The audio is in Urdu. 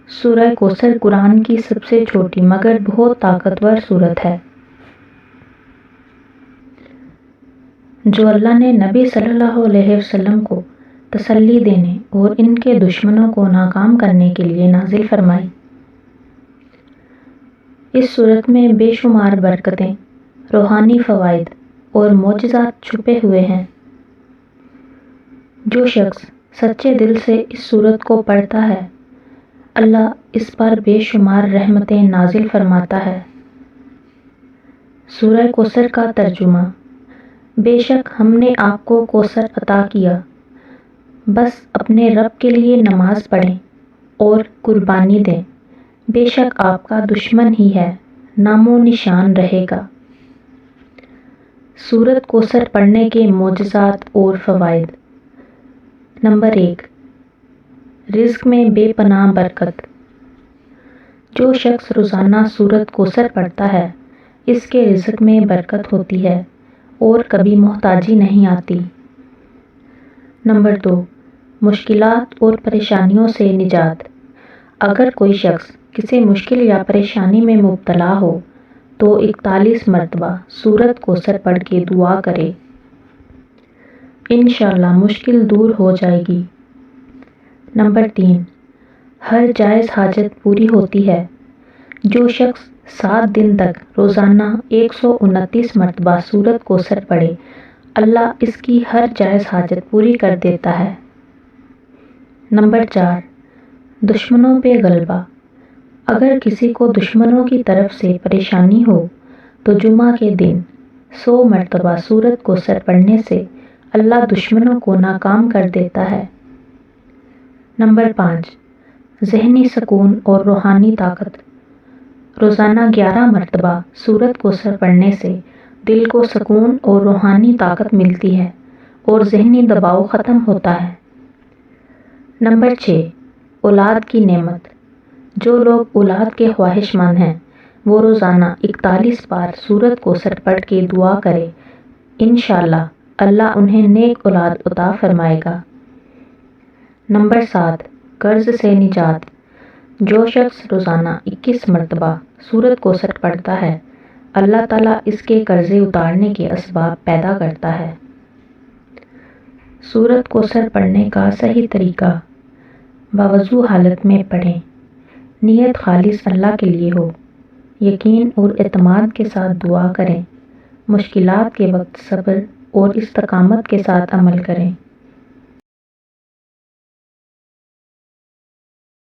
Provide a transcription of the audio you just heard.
سورہ کوثر قرآن کی سب سے چھوٹی مگر بہت طاقتور سورت ہے، جو اللہ نے نبی صلی اللہ علیہ وسلم کو تسلی دینے اور ان کے دشمنوں کو ناکام کرنے کے لیے نازل فرمائی۔ اس سورت میں بے شمار برکتیں، روحانی فوائد اور معجزات چھپے ہوئے ہیں۔ جو شخص سچے دل سے اس سورت کو پڑھتا ہے، اللہ اس پر بے شمار رحمتیں نازل فرماتا ہے۔ سورہ کوثر کا ترجمہ۔ بے شک ہم نے آپ کو کوثر عطا کیا، بس اپنے رب کے لیے نماز پڑھیں اور قربانی دیں، بے شک آپ کا دشمن ہی ہے، نام و نشان رہے گا۔ سورت کوثر پڑھنے کے معجزات اور فوائد۔ نمبر 1، رزق میں بے پناہ برکت۔ جو شخص روزانہ سورت کوثر پڑھتا ہے، اس کے رزق میں برکت ہوتی ہے اور کبھی محتاجی نہیں آتی۔ نمبر 2، مشکلات اور پریشانیوں سے نجات۔ اگر کوئی شخص کسی مشکل یا پریشانی میں مبتلا ہو تو 41 مرتبہ سورت کوثر پڑھ کے دعا کرے، انشاءاللہ مشکل دور ہو جائے گی۔ نمبر 3، ہر جائز حاجت پوری ہوتی ہے۔ جو شخص 7 دن تک روزانہ 129 مرتبہ سورت کوثر پڑھے، اللہ اس کی ہر جائز حاجت پوری کر دیتا ہے۔ نمبر 4، دشمنوں پہ غلبہ۔ اگر کسی کو دشمنوں کی طرف سے پریشانی ہو تو جمعہ کے دن 100 مرتبہ سورت کوثر پڑھنے سے اللہ دشمنوں کو ناکام کر دیتا ہے۔ نمبر 5، ذہنی سکون اور روحانی طاقت۔ روزانہ 11 مرتبہ سورت کوثر پڑھنے سے دل کو سکون اور روحانی طاقت ملتی ہے اور ذہنی دباؤ ختم ہوتا ہے۔ نمبر 6، اولاد کی نعمت۔ جو لوگ اولاد کے خواہش مند ہیں، وہ روزانہ 41 بار سورت کوثر پڑھ کے دعا کرے، انشاءاللہ اللہ انہیں نیک اولاد عطا فرمائے گا۔ نمبر 7، قرض سے نجات۔ جو شخص روزانہ 21 مرتبہ سورت کوثر پڑھتا ہے، اللہ تعالیٰ اس کے قرضے اتارنے کے اسباب پیدا کرتا ہے۔ سورت کوثر پڑھنے کا صحیح طریقہ۔ باوضو حالت میں پڑھیں، نیت خالص اللہ کے لیے ہو، یقین اور اعتماد کے ساتھ دعا کریں، مشکلات کے وقت صبر اور استقامت کے ساتھ عمل کریں۔